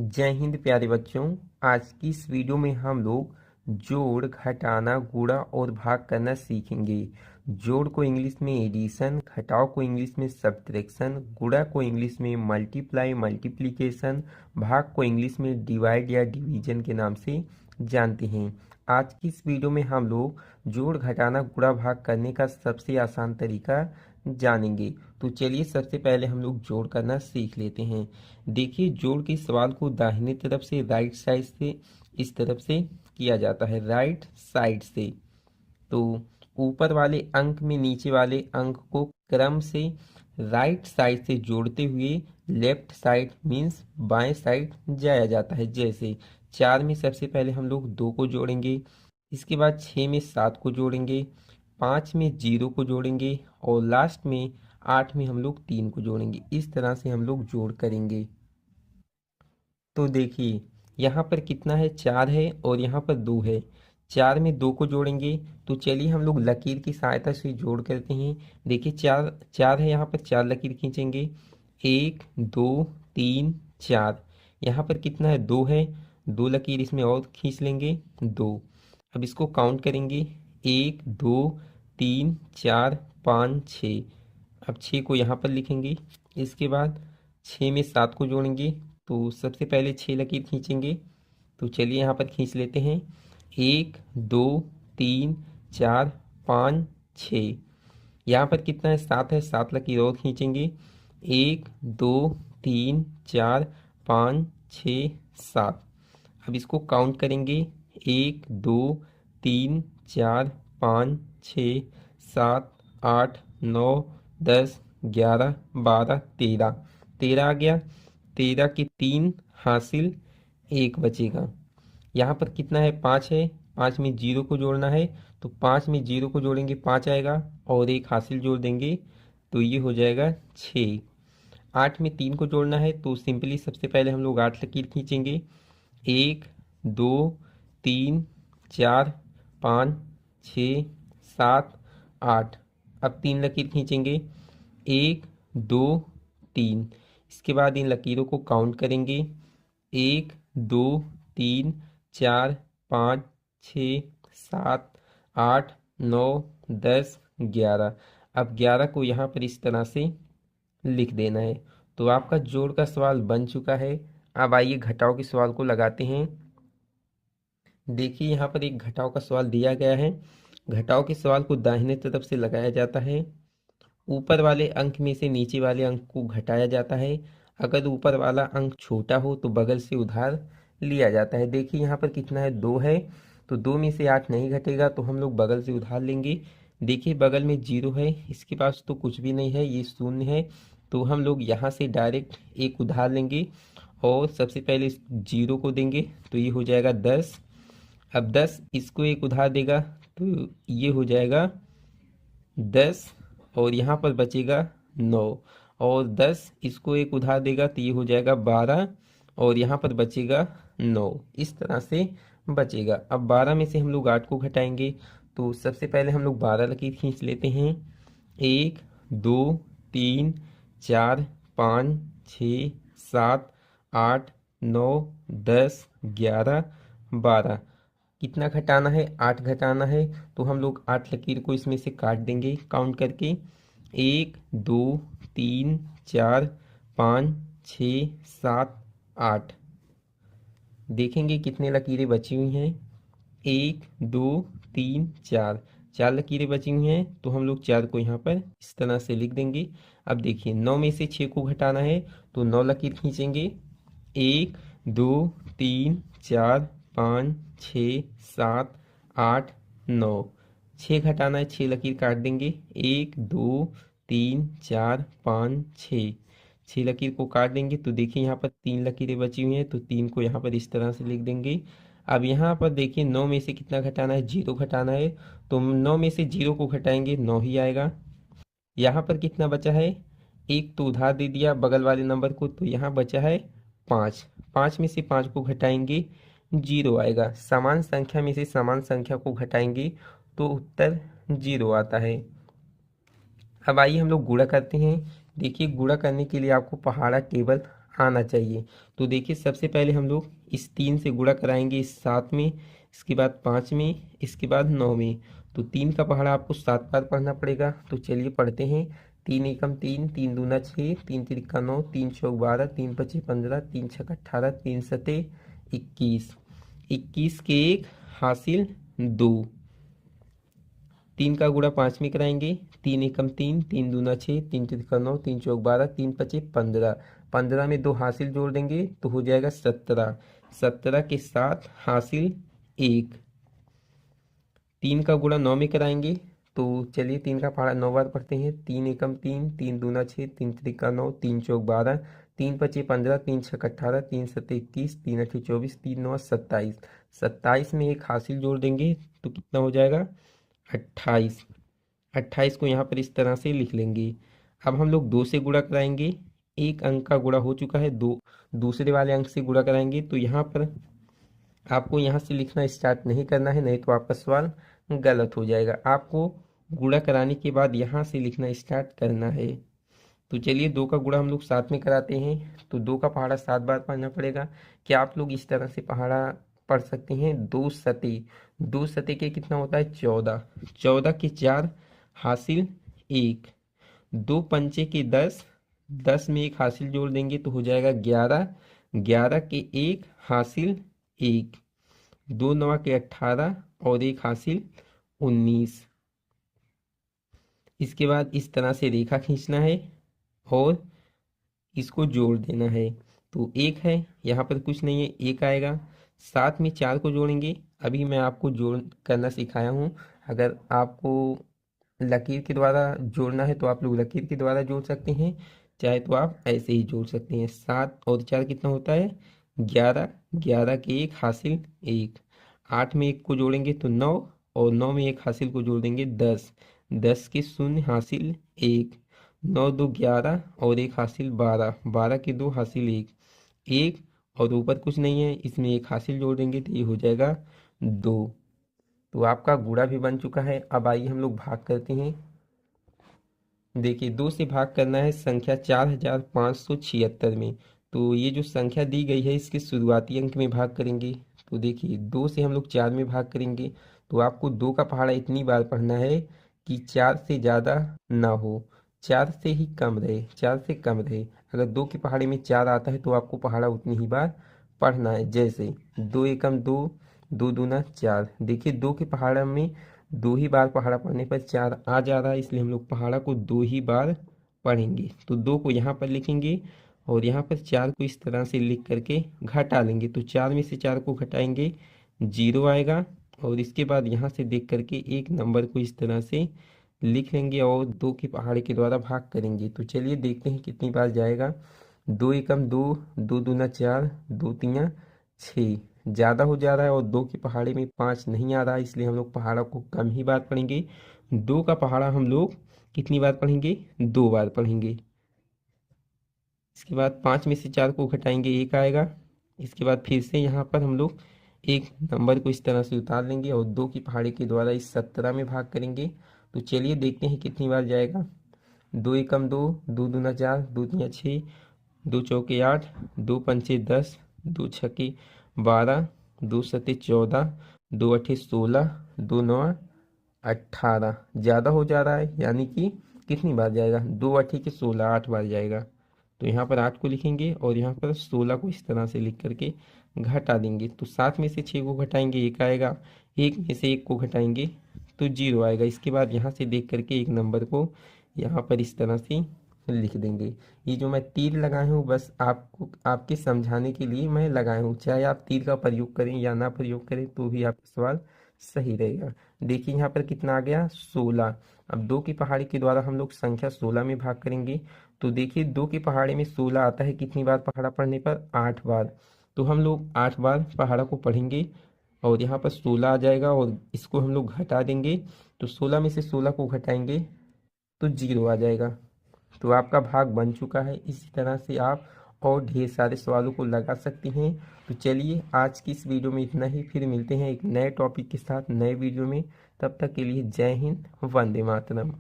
जय हिंद प्यारे बच्चों। आज की इस वीडियो में हम लोग जोड़, घटाना, गुणा और भाग करना सीखेंगे। जोड़ को इंग्लिश में एडिशन, घटाव को इंग्लिश में सब्ट्रैक्शन, गुणा को इंग्लिश में मल्टीप्लाई मल्टीप्लिकेशन, भाग को इंग्लिश में डिवाइड या डिवीजन के नाम से जानते हैं। आज की इस वीडियो में हम लोग जोड़, घटाना, गुणा, भाग करने का सबसे आसान तरीका जानेंगे। तो चलिए सबसे पहले हम लोग जोड़ करना सीख लेते हैं। देखिए, जोड़ के सवाल को दाहिने तरफ से, राइट साइड से इस तरफ से किया जाता है, राइट साइड से। तो ऊपर वाले अंक में नीचे वाले अंक को क्रम से राइट साइड से जोड़ते हुए लेफ्ट साइड मीन्स बाएं साइड जाया जाता है। जैसे 4 में सबसे पहले हम लोग 2 को जोड़ेंगे, इसके बाद 6 में 7 को जोड़ेंगे, 5 में 0 को जोड़ेंगे और लास्ट में 8 में हम लोग 3 को जोड़ेंगे। इस तरह से हम लोग जोड़ करेंगे। तो देखिए यहाँ पर कितना है, 4 है और यहाँ पर 2 है। 4 में 2 को जोड़ेंगे, तो चलिए हम लोग लकीर की सहायता से जोड़ करते हैं। देखिए 4 4 है, यहाँ पर 4 लकीर खींचेंगे, 1 2 3 4। यहाँ पर कितना है, 2 है, 2 लकीर इसमें और खींच लेंगे, 2। अब इसको काउंट करेंगे, 1 2 3 4 5 6। अब 6 को यहाँ पर लिखेंगे, इसके बाद 6 में 7 को जोड़ेंगे। तो सबसे पहले 6 लकीर खींचेंगे, तो चलिए यहाँ पर खींच लेते हैं, 1 2 3 4 5 6। यहाँ पर कितना है, 7 है, 7 लकीर और खींचेंगे, 1 2 3 4 5 6 7। अब इसको काउंट करेंगे, 1 2 3 4 5 6 7 8 9 10 11 12 13। 13 आ गया, 13 के 3 हासिल, 1 बचेगा। यहाँ पर कितना है, 5 है, 5 में 0 को जोड़ना है, तो 5 में 0 को जोड़ेंगे 5 आएगा और 1 हासिल जोड़ देंगे, तो ये हो जाएगा 6। 8 में 3 को जोड़ना है, तो सिंपली सबसे पहले हम लोग 8 लकीर खींचेंगे, 1 2 3 4 5 6 7 8। अब 3 लकीर खींचेंगे, 1 2 3। इसके बाद इन लकीरों को काउंट करेंगे, 1 2 3 4 5 6 7 8 9 10 11। अब 11 को यहाँ पर इस तरह से लिख देना है। तो आपका जोड़ का सवाल बन चुका है। अब आइए घटाव के सवाल को लगाते हैं। देखिए यहाँ पर एक घटाव का सवाल दिया गया है। घटाव के सवाल को दाहिने तरफ से लगाया जाता है, ऊपर वाले अंक में से नीचे वाले अंक को घटाया जाता है। अगर ऊपर वाला अंक छोटा हो तो बगल से उधार लिया जाता है। देखिए यहाँ पर कितना है, 2 है, तो 2 में से 8 नहीं घटेगा, तो हम लोग बगल से उधार लेंगे। देखिए बगल में 0 है, इसके पास तो कुछ भी नहीं है, ये शून्य है, तो हम लोग यहाँ से डायरेक्ट एक उधार लेंगे और सबसे पहले इस 0 को देंगे, तो ये हो जाएगा 10। अब 10 इसको एक उधार देगा, तो ये हो जाएगा 10 और यहाँ पर बचेगा 9। और 10 इसको एक उधार देगा, तो ये हो जाएगा 12 और यहाँ पर बचेगा 9। इस तरह से बचेगा। अब 12 में से हम लोग 8 को घटाएंगे, तो सबसे पहले हम लोग 12 लकीर खींच लेते हैं, 1 2 3 4 5 6 7 8 9 10 11 12। कितना घटाना है, 8 घटाना है, तो हम लोग 8 लकीर को इसमें से काट देंगे काउंट करके, 1 2 3 4 5 6 7 8। देखेंगे कितने लकीरें बची हुई हैं, 1 2 3 4, 4 लकीरें बची हुई हैं, तो हम लोग 4 को यहाँ पर इस तरह से लिख देंगे। अब देखिए 9 में से 6 को घटाना है, तो 9 लकीर खींचेंगे, 1 2 3 4 5 6 7 8 9। 6 घटाना है, 6 लकीर काट देंगे, 1 2 3 4 5 6। 6 लकीर को काट देंगे, तो देखिए यहाँ पर 3 लकीरें बची हुई हैं, तो 3 को यहाँ पर इस तरह से लिख देंगे। अब यहाँ पर देखिए 9 में से कितना घटाना है, 0 घटाना है, तो 9 में से 0 को घटाएंगे 9 ही आएगा। यहाँ पर कितना बचा है, एक तो उधार दे दिया बगल वाले नंबर को, तो यहाँ बचा है 5। 5 में से 5 को घटाएंगे 0 आएगा। समान संख्या में से समान संख्या को घटाएंगे तो उत्तर 0 आता है। अब आइए हम लोग गुणा करते हैं। देखिए गुणा करने के लिए आपको पहाड़ा टेबल आना चाहिए। तो देखिए सबसे पहले हम लोग इस 3 से गुणा कराएंगे, इस 7 में, इसके बाद 5 में, इसके बाद 9 में। तो 3 का पहाड़ा आपको 7 बार पढ़ना पड़ेगा। तो चलिए पढ़ते हैं। 3 एकम 3, 3 दूना 6, 3 तिरिका 9, 3 चौक 12, 3 पचे 15, 3 छक 18, 3 सते 21। 21 के 1 हासिल 2। 3 का गुणा 5 में कराएंगे। 3 एकम 3, 3 दूना 6, 3 तिरिका 9, 3 चौक 12, 3 पचे 15। 15 में 2 हासिल जोड़ देंगे तो हो जाएगा 17। 17 के 7 हासिल 1। 3 का गुणा 9 में कराएंगे। तो चलिए 3 का पहाड़ा 9 बार पढ़ते हैं। 3 एकम 3, 3 दूना 6, 3 तिरिका 9, 3 चौक 12, 3 पचे 15, 3 छक 18, 3 सते 21, 3 अठे 24, 3 9 27। 27 में 1 हासिल जोड़ देंगे तो कितना हो जाएगा 28। 28 को यहाँ पर इस तरह से लिख लेंगे। अब हम लोग 2 से गुणा कराएंगे। एक अंक का गुणा हो चुका है, दो दूसरे वाले अंक से गुणा कराएंगे। तो यहाँ पर आपको यहाँ से लिखना स्टार्ट नहीं करना है, नहीं तो आपका सवाल गलत हो जाएगा। आपको गुणा कराने के बाद यहाँ से लिखना स्टार्ट करना है। तो चलिए 2 का गुणा हम लोग 7 में कराते हैं। तो 2 का पहाड़ा 7 बार पढ़ना पड़ेगा। क्या आप लोग इस तरह से पहाड़ा पढ़ सकते हैं? 2 सते, 2 सते के कितना होता है 14। 14 के 4 हासिल 1। 2 पंचे के 10, 10 में 1 हासिल जोड़ देंगे तो हो जाएगा 11। 11 के 1 हासिल 1। 2 नवा के 18 और 1 हासिल 19। इसके बाद इस तरह से रेखा खींचना है और इसको जोड़ देना है। तो 1 है, यहाँ पर कुछ नहीं है, 1 आएगा। 7 में 4 को जोड़ेंगे। अभी मैं आपको जोड़ करना सिखाया हूँ। अगर आपको लकीर के द्वारा जोड़ना है तो आप लोग लकीर के द्वारा जोड़ सकते हैं, चाहे तो आप ऐसे ही जोड़ सकते हैं। 7 और 4 कितना होता है 11। 11 के 1 हासिल 1। 8 में 1 को जोड़ेंगे तो 9, और 9 में 1 हासिल को जोड़ देंगे 10। 10 के 0 हासिल 1। 9 2 11 और 1 हासिल 12। 12 के 2 हासिल 1। 1 और ऊपर कुछ नहीं है, इसमें 1 हासिल जोड़ देंगे तो ये हो जाएगा 2। तो आपका गुणा भी बन चुका है। अब आइए हम लोग भाग करते हैं। देखिए 2 से भाग करना है संख्या 4576 में। तो ये जो संख्या दी गई है इसके शुरुआती अंक में भाग करेंगे। तो देखिए 2 से हम लोग 4 में भाग करेंगे। तो आपको 2 का पहाड़ा इतनी बार पढ़ना है कि 4 से ज़्यादा ना हो, 4 से ही कम रहे, 4 से कम रहे। अगर 2 के पहाड़े में 4 आता है तो आपको पहाड़ा उतनी ही बार पढ़ना है। जैसे 2 एकम 2, 2 दूना 4। देखिए 2 के पहाड़ा में 2 ही बार पहाड़ा पढ़ने पर 4 आ जा रहा है, इसलिए हम लोग पहाड़ा को 2 ही बार पढ़ेंगे। तो 2 को यहाँ पर लिखेंगे और यहाँ पर 4 को इस तरह से लिख करके घटा लेंगे। तो 4 में से 4 को घटाएंगे 0 आएगा, और इसके बाद यहाँ से देख करके एक नंबर को इस तरह से लिख लेंगे और 2 के पहाड़े के द्वारा भाग करेंगे। तो चलिए देखते हैं कितनी बार जाएगा। 2 एकम 2, 2 दूना 4, 2 तियाँ 6। ज़्यादा हो जा रहा है और 2 के पहाड़े में 5 नहीं आ रहा है, इसलिए हम लोग पहाड़ा को कम ही बार पढ़ेंगे। 2 का पहाड़ा हम लोग कितनी बार पढ़ेंगे 2 बार पढ़ेंगे। इसके बाद 5 में से 4 को घटाएंगे 1 आएगा। इसके बाद फिर से यहाँ पर हम लोग एक नंबर को इस तरह से उतार लेंगे और 2 की पहाड़ी के द्वारा इस 17 में भाग करेंगे। तो चलिए देखते हैं कितनी बार जाएगा। 2 एकम 2, 2 दूना 4, 2 तियाँ 6, 2 चौके 8, 2 पंचे 10, 2 छके 12, 2 सते 14, 2 अठे 16, 2 नौ 18। ज़्यादा हो जा रहा है, यानी कि कितनी बार जाएगा 2 अठे के 16, 8 बार जाएगा। तो यहाँ पर 8 को लिखेंगे और यहाँ पर 16 को इस तरह से लिख करके घटा देंगे। तो 7 में से 6 को घटाएंगे 1 आएगा। 1 में से 1 को घटाएंगे तो 0 आएगा। इसके बाद यहाँ से देख करके एक नंबर को यहाँ पर इस तरह से लिख देंगे। ये जो मैं तीर लगाया हूँ बस आपको आपके समझाने के लिए मैं लगाया हूँ। चाहे आप तीर का प्रयोग करें या ना प्रयोग करें तो भी आपका सवाल सही रहेगा। देखिए यहाँ पर कितना आ गया 16। अब 2 की पहाड़ी के द्वारा हम लोग संख्या 16 में भाग करेंगे। तो देखिए 2 की पहाड़ी में 16 आता है, कितनी बार पहाड़ा पढ़ने पर 8 बार। तो हम लोग 8 बार पहाड़ा को पढ़ेंगे और यहाँ पर 16 आ जाएगा और इसको हम लोग घटा देंगे। तो 16 में से 16 को घटाएंगे तो 0 आ जाएगा। तो आपका भाग बन चुका है। इसी तरह से आप और ढेर सारे सवालों को लगा सकते हैं। तो चलिए आज की इस वीडियो में इतना ही, फिर मिलते हैं एक नए टॉपिक के साथ नए वीडियो में। तब तक के लिए जय हिंद, वंदे मातरम।